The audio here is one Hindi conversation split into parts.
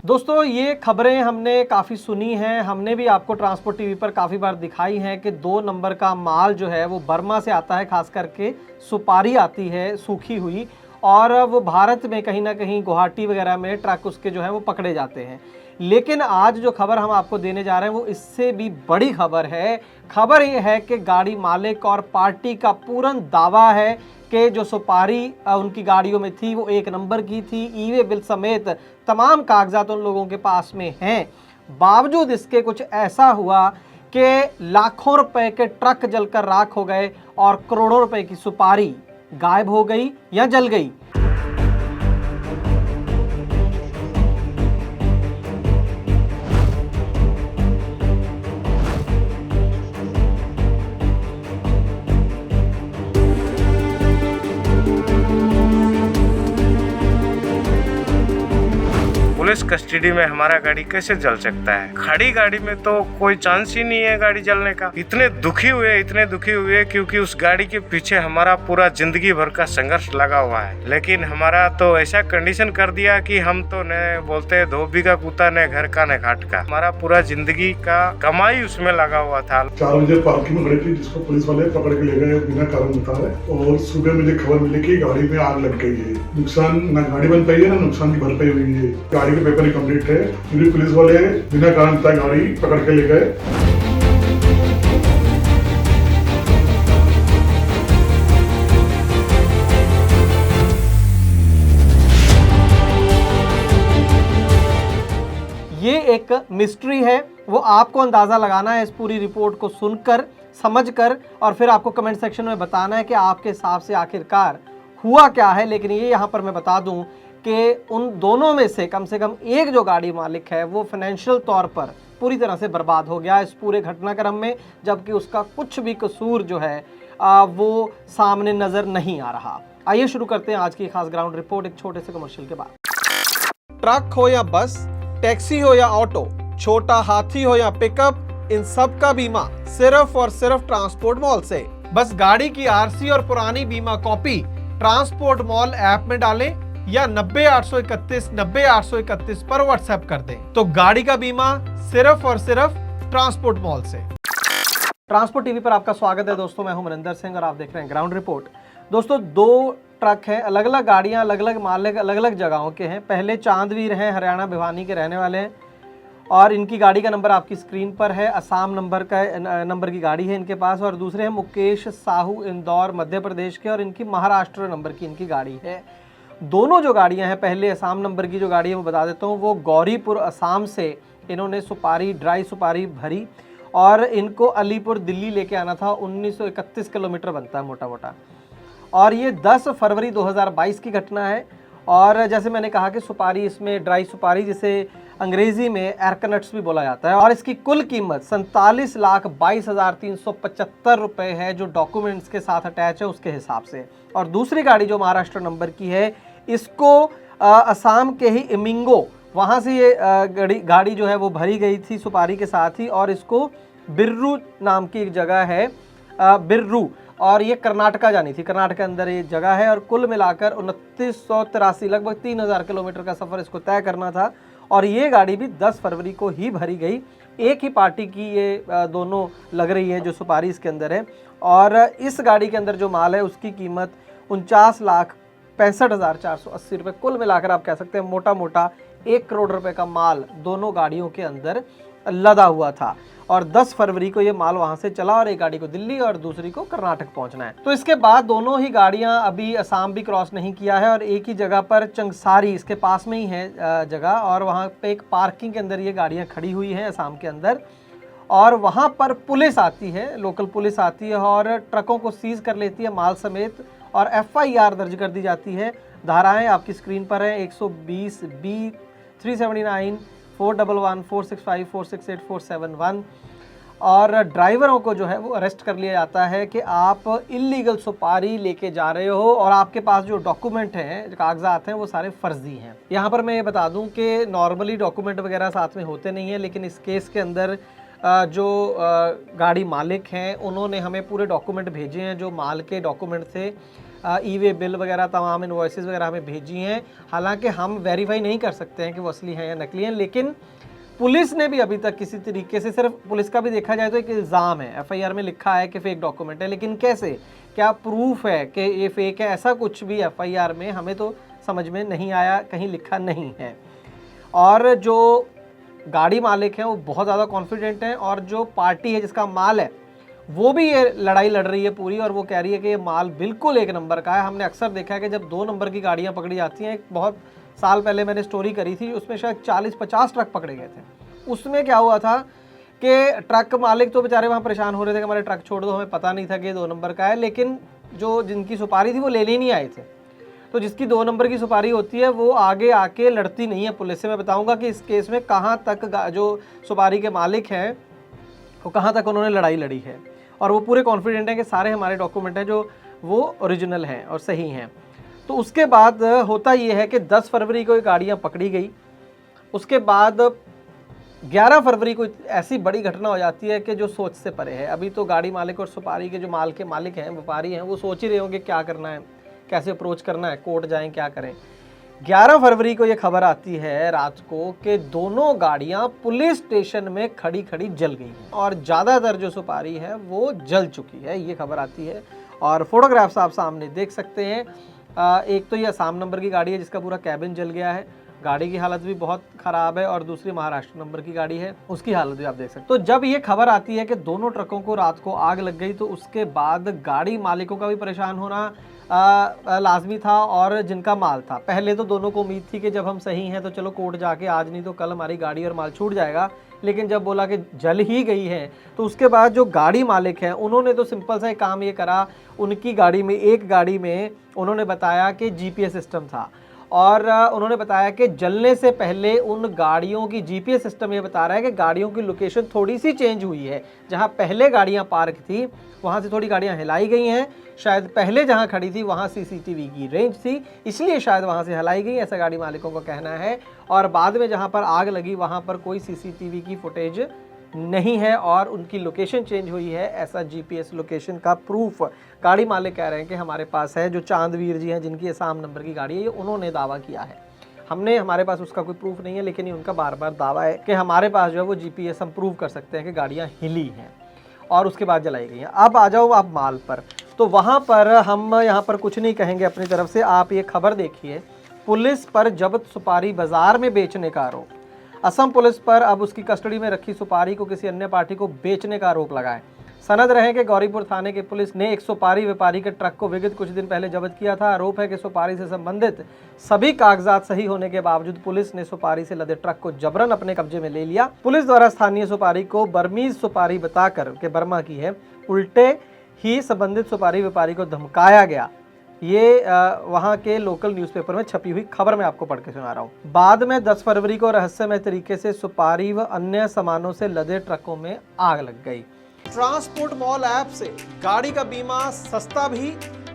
दोस्तों ये खबरें हमने काफ़ी सुनी हैं, हमने भी आपको ट्रांसपोर्ट टीवी पर काफ़ी बार दिखाई हैं कि 2 नंबर का माल जो है वो बर्मा से आता है, खास करके सुपारी आती है सूखी हुई, और वो भारत में कहीं ना कहीं गुवाहाटी वगैरह में ट्रक उसके जो है वो पकड़े जाते हैं। लेकिन आज जो खबर हम आपको देने जा रहे हैं वो इससे भी बड़ी खबर है। खबर ये है कि गाड़ी मालिक और पार्टी का पूर्ण दावा है कि जो सुपारी उनकी गाड़ियों में थी वो 1 नंबर की थी, ई-वे बिल समेत तमाम कागजात उन लोगों के पास में हैं। बावजूद इसके कुछ ऐसा हुआ कि लाखों रुपए के ट्रक जलकर राख हो गए और करोड़ों रुपए की सुपारी गायब हो गई या जल गई। पुलिस कस्टडी में हमारा गाड़ी कैसे जल सकता है? खड़ी गाड़ी में तो कोई चांस ही नहीं है गाड़ी जलने का। इतने दुखी हुए क्योंकि उस गाड़ी के पीछे हमारा पूरा जिंदगी भर का संघर्ष लगा हुआ है। लेकिन हमारा तो ऐसा कंडीशन कर दिया कि हम तो न बोलते धोबी का कुत्ता न घर का न घाट का। हमारा पूरा जिंदगी का कमाई उसमें लगा हुआ था। 4 बजे पार्किंग में खड़ी थी, जिसको पुलिस वाले पकड़ के ले गए बिना कारण बताए, और सुबह मुझे खबर मिली कि गाड़ी में आग लग गई है। नुकसान ना गाड़ी बन पाई है ना नुकसान की भरपाई हुई है। गाड़ी के पेपर कंप्लीट है, क्योंकि पुलिस वाले बिना कारण बताए गाड़ी पकड़ के ले गए। ये एक मिस्ट्री है, वो आपको अंदाज़ा लगाना है इस पूरी रिपोर्ट को सुनकर, समझकर, और फिर आपको कमेंट सेक्शन में बताना है कि आपके हिसाब से आखिरकार हुआ क्या है। लेकिन ये यहाँ पर मैं बता दूँ कि उन दोनों में से कम एक जो गाड़ी मालिक है वो फाइनेंशियल तौर पर पूरी तरह से बर्बाद हो गया इस पूरे घटनाक्रम में, जबकि उसका कुछ भी कसूर जो है वो सामने नज़र नहीं आ रहा। आइए शुरू करते हैं आज की खास ग्राउंड रिपोर्ट एक छोटे से कमर्शियल के बाद। ट्रक हो या बस, टैक्सी हो या ऑटो, छोटा हाथी हो या पिकअप, इन सब का बीमा सिर्फ और सिर्फ ट्रांसपोर्ट मॉल से। बस गाड़ी की आरसी और पुरानी बीमा कॉपी ट्रांसपोर्ट मॉल ऐप में डालें या 90-831-90-831 पर व्हाट्सएप कर दें, तो गाड़ी का बीमा सिर्फ और सिर्फ ट्रांसपोर्ट मॉल से। ट्रांसपोर्ट टीवी पर आपका स्वागत है दोस्तों, मैं हूं मनिंदर सिंह और आप देख रहे हैं ग्राउंड रिपोर्ट। दोस्तों 2 ट्रक हैं, अलग अलग गाड़ियां, अलग अलग मालिक, अलग अलग जगहों के हैं। पहले चांदवीर हैं, हरियाणा भिवानी के रहने वाले हैं, और इनकी गाड़ी का नंबर आपकी स्क्रीन पर है। असम नंबर की गाड़ी है इनके पास। और दूसरे हैं मुकेश साहू, इंदौर मध्य प्रदेश के, और इनकी महाराष्ट्र नंबर की इनकी गाड़ी है। दोनों जो गाड़ियां हैं, पहले असम नंबर की जो गाड़ी है वो बता देता हूँ, वो गौरीपुर असम से इन्होंने सुपारी, ड्राई सुपारी भरी और इनको अलीपुर दिल्ली लेके आना था। 1931 किलोमीटर बनता है मोटा मोटा, और ये 10 फरवरी 2022 की घटना है। और जैसे मैंने कहा कि सुपारी, इसमें ड्राई सुपारी जिसे अंग्रेजी में एरकनट्स भी बोला जाता है, और इसकी कुल कीमत 47,22,375 रुपये है, जो डॉक्यूमेंट्स के साथ अटैच है उसके हिसाब से। और दूसरी गाड़ी जो महाराष्ट्र नंबर की है, इसको असम के ही इमिंगो, वहाँ से ये गाड़ी जो है वो भरी गई थी सुपारी के साथ ही, और इसको बिर्रू नाम की एक जगह है, बिर्रू, और ये कर्नाटका जानी थी, कर्नाटक के अंदर ये जगह है। और कुल मिलाकर 2983 लगभग 3000 किलोमीटर का सफ़र इसको तय करना था, और ये गाड़ी भी 10 फरवरी को ही भरी गई। एक ही पार्टी की ये दोनों लग रही है जो सुपारी इसके अंदर है। और इस गाड़ी के अंदर जो माल है उसकी कीमत 49,65,480 रुपये, कुल मिलाकर आप कह सकते हैं मोटा मोटा 1 करोड़ रुपए का माल दोनों गाड़ियों के अंदर लदा हुआ था। और 10 फरवरी को ये माल वहां से चला, और एक गाड़ी को दिल्ली और दूसरी को कर्नाटक पहुंचना है। तो इसके बाद दोनों ही गाड़ियां अभी असम भी क्रॉस नहीं किया है, और एक ही जगह पर चंगसारी, इसके पास में ही है जगह, और वहां पे एक पार्किंग के अंदर ये गाड़ियां खड़ी हुई हैं असम के अंदर। और वहां पर पुलिस आती है, लोकल पुलिस आती है और ट्रकों को सीज कर लेती है माल समेत, और FIR दर्ज कर दी जाती है। धाराएं आपकी स्क्रीन पर है, 120B, 379, 411, 465, 468, 471। और ड्राइवरों को जो है वो अरेस्ट कर लिया जाता है कि आप इलीगल सुपारी लेके जा रहे हो, और आपके पास जो डॉक्यूमेंट हैं, कागजात हैं, वो सारे फर्जी हैं। यहाँ पर मैं ये बता दूं कि नॉर्मली डॉक्यूमेंट वगैरह साथ में होते नहीं हैं, लेकिन इस केस के अंदर जो गाड़ी मालिक हैं उन्होंने हमें पूरे डॉक्यूमेंट भेजे हैं, जो माल के डॉक्यूमेंट थे, ई वे बिल वगैरह तमाम इनवॉइसेस वगैरह हमें भेजी हैं। हालांकि हम वेरीफाई नहीं कर सकते हैं कि वो असली हैं या नकली हैं, लेकिन पुलिस ने भी अभी तक किसी तरीके से, सिर्फ पुलिस का भी देखा जाए तो एक इल्ज़ाम है, एफआईआर में लिखा है कि फेक डॉक्यूमेंट है, लेकिन कैसे, क्या प्रूफ है कि ये फेक है, ऐसा कुछ भी एफआईआर में हमें तो समझ में नहीं आया, कहीं लिखा नहीं है। और जो गाड़ी मालिक हैं वो बहुत ज़्यादा कॉन्फिडेंट हैं, और जो पार्टी है जिसका माल है वो भी ये लड़ाई लड़ रही है पूरी, और वो कह रही है कि ये माल बिल्कुल 1 नंबर का है। हमने अक्सर देखा है कि जब 2 नंबर की गाड़ियाँ पकड़ी जाती हैं, एक बहुत साल पहले मैंने स्टोरी करी थी, उसमें शायद 40-50 ट्रक पकड़े गए थे। उसमें क्या हुआ था कि ट्रक मालिक तो बेचारे वहाँ परेशान हो रहे थे कि हमारे ट्रक छोड़ दो, हमें पता नहीं था कि 2 नंबर का है, लेकिन जो जिनकी सुपारी थी वो लेने नहीं आए थे। तो जिसकी 2 नंबर की सुपारी होती है वो आगे आके लड़ती नहीं है पुलिस से। मैं बताऊंगा कि इस केस में कहाँ तक जो सुपारी के मालिक हैं वो कहाँ तक उन्होंने लड़ाई लड़ी है, और वो पूरे कॉन्फिडेंट हैं कि सारे हमारे डॉक्यूमेंट हैं जो वो ओरिजिनल हैं और सही हैं। तो उसके बाद होता ये है कि 10 फरवरी को ये गाड़ियाँ पकड़ी गई। उसके बाद 11 फरवरी को ऐसी बड़ी घटना हो जाती है कि जो सोच से परे है। अभी तो गाड़ी मालिक और सुपारी के जो माल के मालिक हैं, व्यापारी हैं, वो सोच ही रहे होंगे क्या करना है, कैसे अप्रोच करना है, कोर्ट जाएं, क्या करें। 11 फरवरी को ये खबर आती है रात को कि दोनों गाड़ियां पुलिस स्टेशन में खड़ी खड़ी जल गई हैं, और ज़्यादातर जो सुपारी है वो जल चुकी है, ये खबर आती है। और फोटोग्राफ्स आप सामने देख सकते हैं। एक तो ये असम नंबर की गाड़ी है जिसका पूरा कैबिन जल गया है, गाड़ी की हालत भी बहुत ख़राब है, और दूसरी महाराष्ट्र नंबर की गाड़ी है, उसकी हालत भी आप देख सकते हैं। तो जब ये खबर आती है कि दोनों ट्रकों को रात को आग लग गई, तो उसके बाद गाड़ी मालिकों का भी परेशान होना लाजमी था, और जिनका माल था, पहले तो दोनों को उम्मीद थी कि जब हम सही हैं तो चलो कोर्ट जाके आज नहीं तो कल हमारी गाड़ी और माल छूट जाएगा, लेकिन जब बोला कि जल ही गई है, तो उसके बाद जो गाड़ी मालिक हैं उन्होंने तो सिंपल सा एक काम ये करा, उनकी गाड़ी में, एक गाड़ी में उन्होंने बताया कि जीपीएस सिस्टम था, और उन्होंने बताया कि जलने से पहले उन गाड़ियों की जीपीएस सिस्टम ये बता रहा है कि गाड़ियों की लोकेशन थोड़ी सी चेंज हुई है। जहां पहले गाड़ियां पार्क थी वहां से थोड़ी गाड़ियां हिलाई गई हैं, शायद पहले जहां खड़ी थी वहां सीसीटीवी की रेंज थी, इसलिए शायद वहां से हिलाई गई, ऐसा गाड़ी मालिकों का कहना है। और बाद में जहां पर आग लगी वहां पर कोई सीसीटीवी की फुटेज नहीं है, और उनकी लोकेशन चेंज हुई है, ऐसा जीपीएस लोकेशन का प्रूफ गाड़ी मालिक कह रहे हैं कि हमारे पास है। जो चांदवीर जी हैं जिनकी असम नंबर की गाड़ी है, ये उन्होंने दावा किया है। हमारे पास उसका कोई प्रूफ नहीं है, लेकिन ये उनका बार बार दावा है कि हमारे पास जो है वो जीपीएस हम प्रूव कर सकते हैं कि गाड़ियाँ हिली हैं और उसके बाद जलाई गई हैं। अब आ जाओ आप माल पर, तो वहाँ पर हम यहाँ पर कुछ नहीं कहेंगे अपनी तरफ से। आप ये खबर देखिए, पुलिस पर जब्त सुपारी बाजार में बेचने का आरोप। असम पुलिस पर अब उसकी कस्टडी में रखी सुपारी को किसी अन्य पार्टी को बेचने का आरोप लगा है। सनद रहे कि गौरीपुर थाने की पुलिस ने एक सुपारी व्यापारी के ट्रक को विगत कुछ दिन पहले जब्त किया था। आरोप है कि सुपारी से संबंधित सभी कागजात सही होने के बावजूद पुलिस ने सुपारी से लदे ट्रक को जबरन अपने कब्जे में ले लिया। पुलिस द्वारा स्थानीय सुपारी को बर्मीज सुपारी बताकर के बर्मा की है, उल्टे ही संबंधित सुपारी व्यापारी को धमकाया गया। ये वहाँ के लोकल न्यूज़पेपर में छपी हुई खबर मैं आपको पढ़ के सुना रहा हूँ। बाद में 10 फरवरी को रहस्यमय तरीके से सुपारी व अन्य सामानों से लदे ट्रकों में आग लग गई। ट्रांसपोर्ट मॉल ऐप से गाड़ी का बीमा सस्ता भी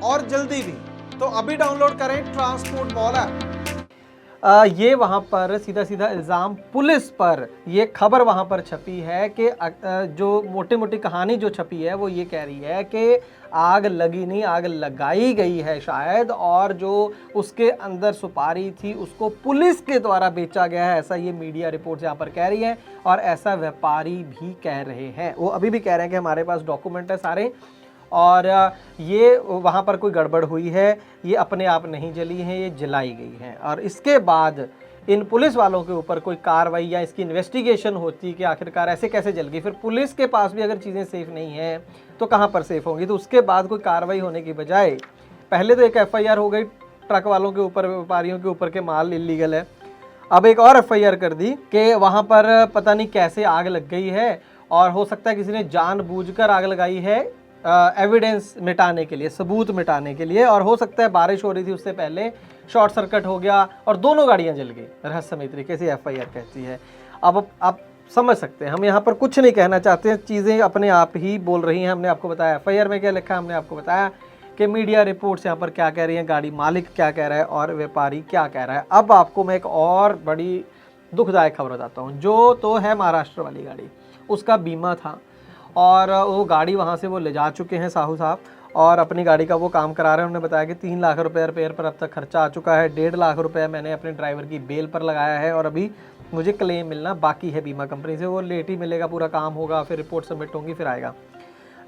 और जल्दी भी, तो अभी डाउनलोड करें ट्रांसपोर्ट मॉल ऐप। ये वहाँ पर सीधा सीधा इल्ज़ाम पुलिस पर, ये खबर वहाँ पर छपी है कि जो मोटी मोटी कहानी जो छपी है वो ये कह रही है कि आग लगी नहीं, आग लगाई गई है शायद, और जो उसके अंदर सुपारी थी उसको पुलिस के द्वारा बेचा गया है, ऐसा ये मीडिया रिपोर्ट यहाँ पर कह रही है, और ऐसा व्यापारी भी कह रहे हैं। वो अभी भी कह रहे हैं कि हमारे पास डॉक्यूमेंट है सारे, और ये वहाँ पर कोई गड़बड़ हुई है, ये अपने आप नहीं जली हैं, ये जलाई गई हैं। और इसके बाद इन पुलिस वालों के ऊपर कोई कार्रवाई या इसकी इन्वेस्टिगेशन होती कि आखिरकार ऐसे कैसे जल गई। फिर पुलिस के पास भी अगर चीज़ें सेफ़ नहीं हैं तो कहाँ पर सेफ़ होंगी। तो उसके बाद कोई कार्रवाई होने की बजाय पहले तो एक एफआईआर हो गई ट्रक वालों के ऊपर, व्यापारियों के ऊपर के माल इलीगल है। अब एक और एफआईआर कर दी कि वहाँ पर पता नहीं कैसे आग लग गई है, और हो सकता है किसी ने जानबूझकर आग लगाई है एविडेंस मिटाने के लिए, सबूत मिटाने के लिए, और हो सकता है बारिश हो रही थी उससे पहले शॉर्ट सर्किट हो गया और दोनों गाड़ियां जल गई, रहस्यमय तरीके से एफआईआर कहती है। अब आप समझ सकते हैं, हम यहाँ पर कुछ नहीं कहना चाहते हैं, चीज़ें अपने आप ही बोल रही हैं। हमने आपको बताया एफआईआर में क्या लिखा है, हमने आपको बताया कि मीडिया रिपोर्ट्स यहाँ पर क्या कह रही हैं, गाड़ी मालिक क्या कह रहा है और व्यापारी क्या कह रहा है। अब आपको मैं एक और बड़ी दुखदायक खबर बताता हूँ। जो तो है महाराष्ट्र वाली गाड़ी, उसका बीमा था, और वो गाड़ी वहाँ से वो ले जा चुके हैं साहू साहब, और अपनी गाड़ी का वो काम करा रहे हैं। उन्होंने बताया कि 3 लाख रुपए रिपेयर पर अब तक खर्चा आ चुका है, 1.5 लाख रुपए मैंने अपने ड्राइवर की बेल पर लगाया है और अभी मुझे क्लेम मिलना बाकी है बीमा कंपनी से, वो लेट ही मिलेगा, पूरा काम होगा, फिर रिपोर्ट सबमिट होंगी, फिर आएगा।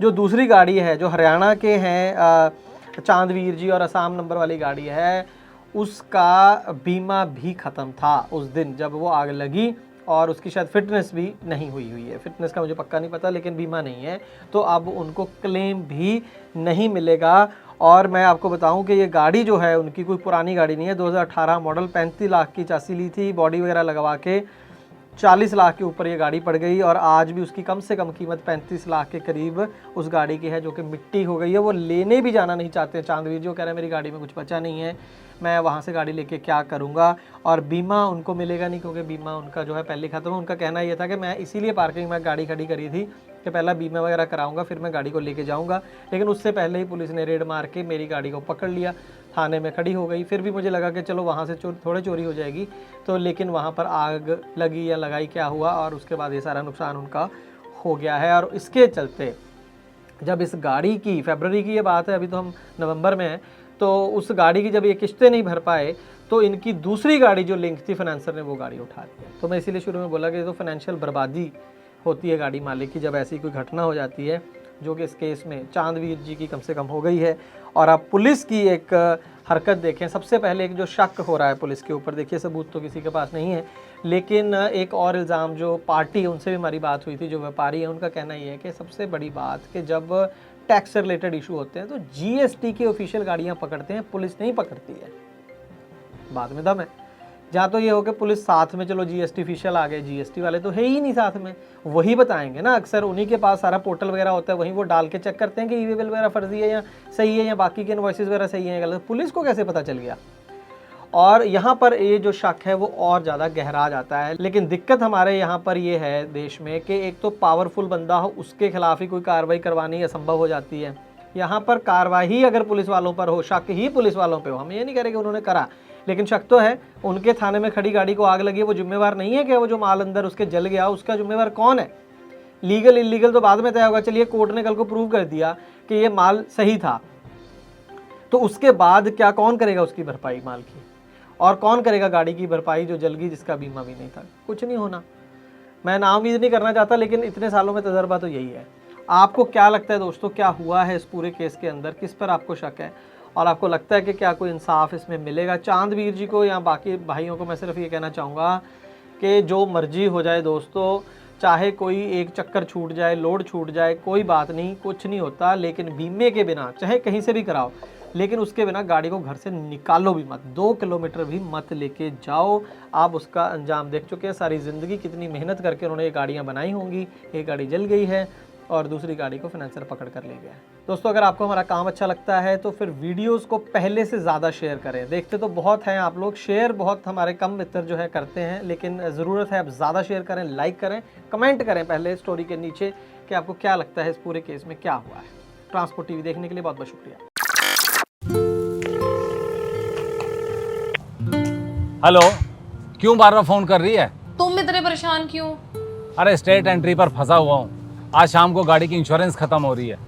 जो दूसरी गाड़ी है जो हरियाणा के हैं चांदवीर जी और असम नंबर वाली गाड़ी है, उसका बीमा भी ख़त्म था उस दिन जब वो आग लगी और उसकी शायद फिटनेस भी नहीं हुई है। फिटनेस का मुझे पक्का नहीं पता, लेकिन बीमा नहीं है तो अब उनको क्लेम भी नहीं मिलेगा। और मैं आपको बताऊं कि ये गाड़ी जो है उनकी कोई पुरानी गाड़ी नहीं है, 2018 मॉडल, 35 लाख की चासी ली थी, बॉडी वगैरह लगवा के 40 लाख के ऊपर ये गाड़ी पड़ गई और आज भी उसकी कम से कम कीमत 35 लाख के करीब उस गाड़ी की है, जो कि मिट्टी हो गई है। वो लेने भी जाना नहीं चाहते चांदवीर जो कह रहे हैं मेरी गाड़ी में कुछ बचा नहीं है, मैं वहाँ से गाड़ी लेके क्या करूँगा। और बीमा उनको मिलेगा नहीं क्योंकि बीमा उनका जो है पहले ख़त्म है। उनका कहना ये था कि मैं इसीलिए पार्किंग में गाड़ी खड़ी करी थी कि पहला बीमा वगैरह कराऊंगा फिर मैं गाड़ी को लेके जाऊंगा, लेकिन उससे पहले ही पुलिस ने रेड मार के मेरी गाड़ी को पकड़ लिया, थाने में खड़ी हो गई। फिर भी मुझे लगा कि चलो वहाँ से थोड़े चोरी हो जाएगी, तो लेकिन वहाँ पर आग लगी या लगाई क्या हुआ और उसके बाद ये सारा नुकसान उनका हो गया है। और इसके चलते जब इस गाड़ी की, फरवरी की ये बात है, अभी तो हम नवंबर में हैं, तो उस गाड़ी की जब ये किस्तें नहीं भर पाए तो इनकी दूसरी गाड़ी जो लिंक थी फाइनेंसर ने वो गाड़ी उठा दी। तो मैं इसीलिए शुरू में बोला कि तो फाइनेंशियल बर्बादी होती है गाड़ी मालिक की जब ऐसी कोई घटना हो जाती है, जो कि इस केस में चांदवीर जी की कम से कम हो गई है। और आप पुलिस की एक हरकत देखें, सबसे पहले एक जो शक हो रहा है पुलिस के ऊपर, देखिए सबूत तो किसी के पास नहीं है, लेकिन एक और इल्ज़ाम जो पार्टी, उनसे भी हमारी बात हुई थी, जो व्यापारी है, उनका कहना ये है कि सबसे बड़ी बात कि जब टैक्स से रिलेटेड इशू होते हैं तो जीएसटी की ऑफिशियल गाड़ियाँ पकड़ते हैं, पुलिस नहीं पकड़ती है। बाद में दम है, जहाँ तो ये हो कि पुलिस साथ में, चलो जीएसटी ऑफिशियल आ गए, जीएसटी वाले तो है ही नहीं साथ में, वही बताएंगे ना, अक्सर उन्हीं के पास सारा पोर्टल वगैरह होता है, वहीं वो डाल के चेक करते हैं कि ई वे बिल वगैरह फर्जी है या सही है या बाकी के इनवॉइसेस वगैरह सही है गलत, पुलिस को कैसे पता चल गया। और यहाँ पर ये जो शक है वो और ज़्यादा गहरा जाता है। लेकिन दिक्कत हमारे यहाँ पर ये है देश में कि एक तो पावरफुल बंदा हो उसके खिलाफ ही कोई कार्रवाई करवानी असंभव हो जाती है। यहाँ पर कार्रवाई अगर पुलिस वालों पर हो, शक ही पुलिस वालों पे हो, हम ये नहीं कह रहे कि उन्होंने करा, लेकिन शक तो है। उनके थाने में खड़ी गाड़ी को आग लगी, वो जिम्मेवार नहीं है कि वो जो माल अंदर उसके जल गया उसका जिम्मेवार कौन है। लीगल इलीगल तो बाद में तय होगा, चलिए कोर्ट ने कल को प्रूव कर दिया कि ये माल सही था, तो उसके बाद क्या, कौन करेगा उसकी भरपाई माल की, और कौन करेगा गाड़ी की भरपाई जो जल गई जिसका बीमा भी नहीं था। कुछ नहीं होना। मैं नाउम्मीद नहीं करना चाहता, लेकिन इतने सालों में तजर्बा तो यही है। आपको क्या लगता है दोस्तों, क्या हुआ है इस पूरे केस के अंदर, किस पर आपको शक है और आपको लगता है कि क्या कोई इंसाफ इसमें मिलेगा चांदवीर जी को या बाकी भाइयों को? मैं सिर्फ ये कहना चाहूँगा कि जो मर्जी हो जाए दोस्तों, चाहे कोई एक चक्कर छूट जाए, लोड छूट जाए, कोई बात नहीं, कुछ नहीं होता, लेकिन बीमे के बिना चाहे कहीं से भी कराओ, लेकिन उसके बिना गाड़ी को घर से निकालो भी मत, 2 किलोमीटर भी मत लेके जाओ। आप उसका अंजाम देख चुके हैं, सारी ज़िंदगी कितनी मेहनत करके उन्होंने ये गाड़ियाँ बनाई होंगी, एक गाड़ी जल गई है और दूसरी गाड़ी को फाइनेंसर पकड़ कर ले गया है। दोस्तों अगर आपको हमारा काम अच्छा लगता है तो फिर वीडियोस को पहले से ज़्यादा शेयर करें। देखते तो बहुत हैं आप लोग, शेयर बहुत हमारे कम मित्र जो है करते हैं, लेकिन ज़रूरत है आप ज़्यादा शेयर करें, लाइक करें, कमेंट करें पहले स्टोरी के नीचे कि आपको क्या लगता है इस पूरे केस में क्या हुआ है। ट्रांसपोर्ट टीवी देखने के लिए बहुत बहुत शुक्रिया। हेलो, क्यों बार बार फोन कर रही है? तुम इतने परेशान क्यों? अरे स्टेट एंट्री पर फंसा हुआ हूँ। आज शाम को गाड़ी की इंश्योरेंस खत्म हो रही है,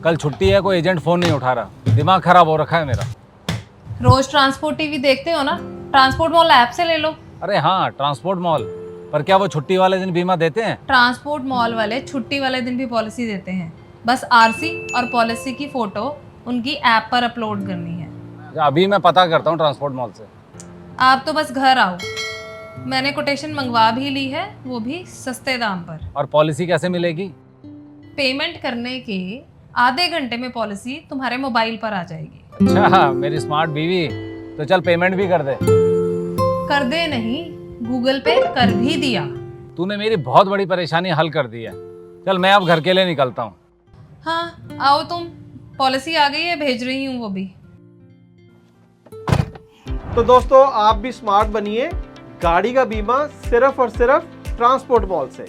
कल छुट्टी है, कोई एजेंट फोन नहीं उठा रहा, दिमाग खराब हो रखा है मेरा। रोज ट्रांसपोर्ट टीवी देखते हो ना, ट्रांसपोर्ट मॉल ऐप से ले लो। अरे हाँ, ट्रांसपोर्ट मॉल, पर क्या वो छुट्टी वाले दिन बीमा देते हैं? ट्रांसपोर्ट मॉल वाले छुट्टी वाले दिन भी पॉलिसी देते हैं, बस आरसी और पॉलिसी की फोटो उनकी ऐप पर अपलोड करनी है। अभी मैं पता करता हूँ ट्रांसपोर्ट मॉल से। आप तो बस घर आओ, मैंने कोटेशन मंगवा भी ली है, वो भी सस्ते दाम पर। और पॉलिसी कैसे मिलेगी? पेमेंट करने के आधे घंटे में पॉलिसी तुम्हारे मोबाइल पर आ जाएगी। अच्छा, मेरी स्मार्ट बीवी, तो चल पेमेंट भी कर दे। कर दे नहीं, गूगल पे कर भी दिया। तूने मेरी बहुत बड़ी परेशानी हल कर दी है। चल मैं अब घर के लिए निकलता हूँ। हाँ आओ तुम, पॉलिसी आ गई है, भेज रही हूँ वो भी। तो दोस्तों आप भी स्मार्ट बनिए, गाड़ी का बीमा सिर्फ और सिर्फ ट्रांसपोर्ट मॉल से।